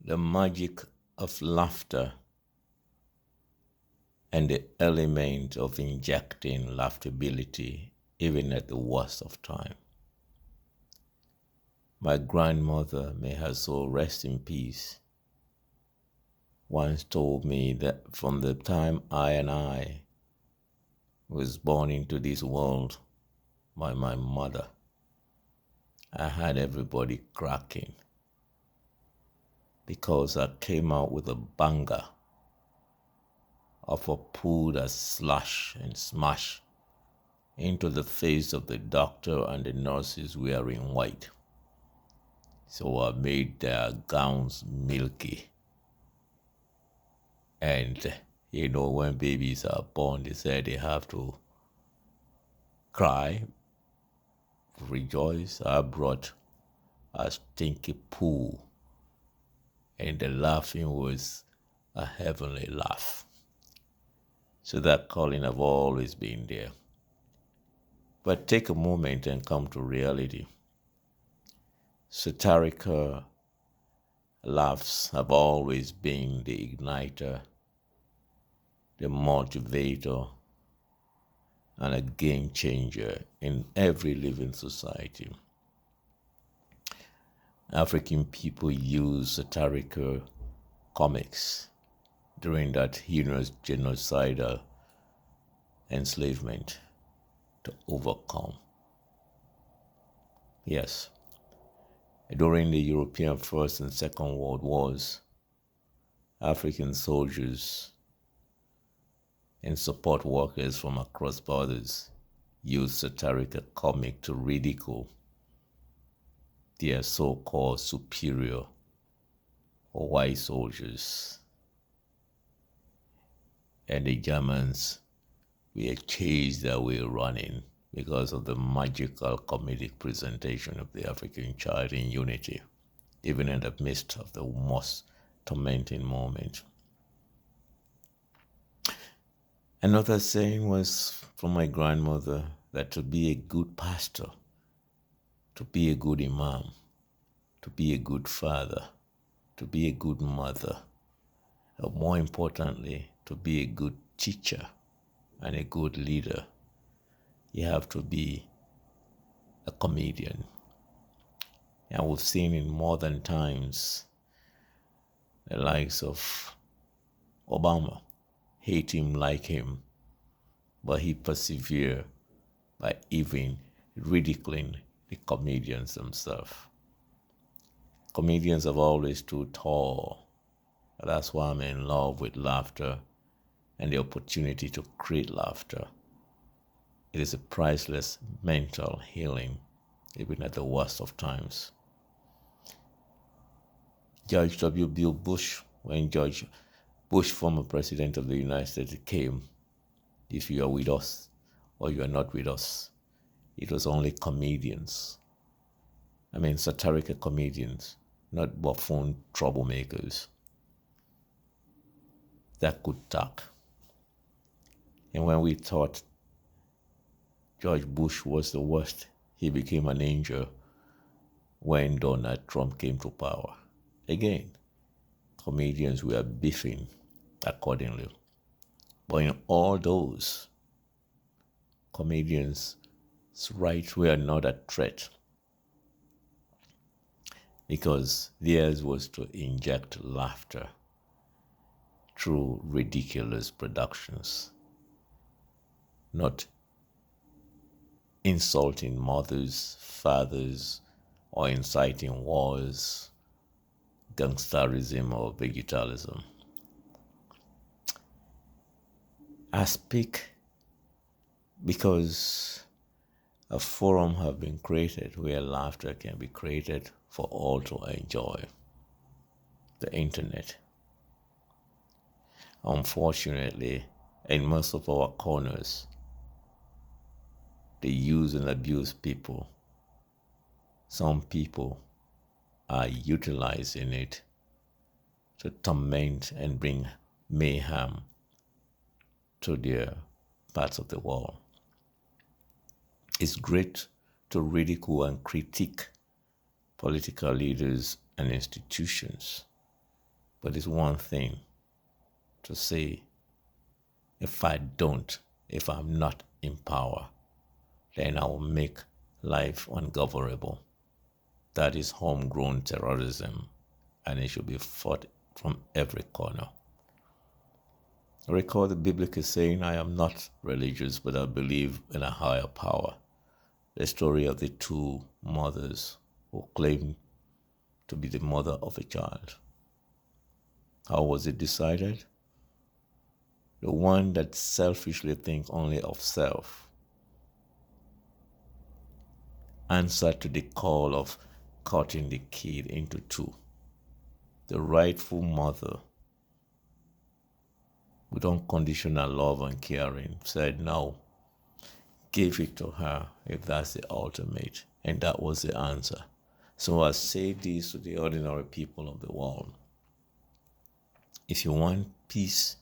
the magic of laughter and the element of injecting laughability even at the worst of time. My grandmother, may her soul rest in peace, once told me that from the time I was born into this world by my mother, I had everybody cracking because I came out with a banger of a pull that slash and smash into the face of the doctor and the nurses wearing white. So I made their gowns milky. And, when babies are born, they say they have to cry, rejoice. I brought a stinky poo, and the laughing was a heavenly laugh. So that calling have always been there. But take a moment and come to reality. Satirical laughs have always been the igniter, the motivator, and a game changer in every living society. African people use satirical comics during that heinous genocidal enslavement to overcome. Yes, during the European First and Second World Wars, African soldiers and support workers from across borders used satirical comic to ridicule their so-called superior or white soldiers. And the Germans were chased away running because of the magical comedic presentation of the African child in unity, even in the midst of the most tormenting moment. Another saying was from my grandmother that to be a good pastor, to be a good imam, to be a good father, to be a good mother, and more importantly, to be a good teacher and a good leader, you have to be a comedian. And we've seen in modern times the likes of Obama, hate him, like him, but he persevered by even ridiculing the comedians themselves. Comedians have always stood tall. That's why I'm in love with laughter and the opportunity to create laughter. It is a priceless mental healing, even at the worst of times. George W. Bush, when George Bush, former president of the United States, came, if you are with us or you are not with us, it was only comedians. Satirical comedians, not buffoon troublemakers, that could talk. And when we thought George Bush was the worst, he became an angel when Donald Trump came to power. Again, comedians were beefing accordingly. But in all those, comedians' rights were not a threat because theirs was to inject laughter through ridiculous productions, not insulting mothers, fathers, or inciting wars, gangsterism, or vegetalism. I speak because a forum has been created where laughter can be created for all to enjoy. The internet. Unfortunately, in most of our corners, they use and abuse people. Some people are utilizing it to torment and bring mayhem to their parts of the world. It's great to ridicule and critique political leaders and institutions, But it's one thing to say, if I'm not in power, then I will make life ungovernable. That is homegrown terrorism, and it should be fought from every corner. I recall the biblical saying, I am not religious, but I believe in a higher power. The story of the two mothers who claimed to be the mother of a child. How was it decided? The one that selfishly thinks only of self answered to the call of cutting the kid into two. The rightful mother, with unconditional love and caring, said no, give it to her if that's the ultimate. And that was the answer. So I say this to the ordinary people of the world. If you want peace,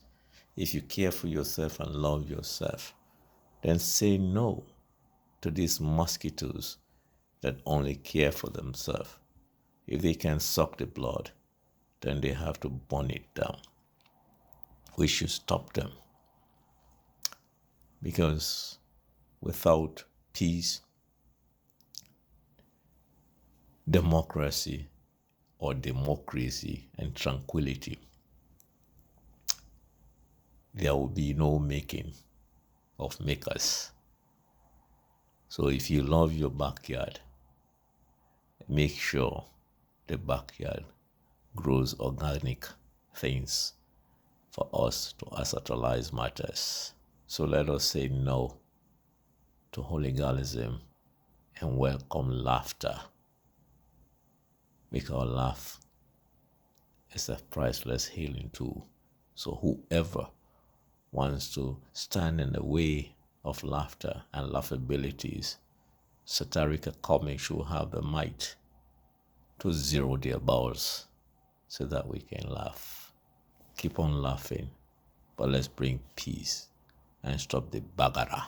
if you care for yourself and love yourself, then say no to these mosquitoes that only care for themselves. If they can suck the blood, then they have to burn it down. We should stop them. Because without peace, democracy and tranquility, there will be no making of makers. So if you love your backyard, make sure the backyard grows organic things for us to assetilize matters. So let us say no to hooliganism and welcome laughter. Because laugh is a priceless healing tool. So whoever wants to stand in the way of laughter and laughabilities, Satirical comics will have the might to zero their balls so that we can laugh. Keep on laughing, but let's bring peace and stop the bagara.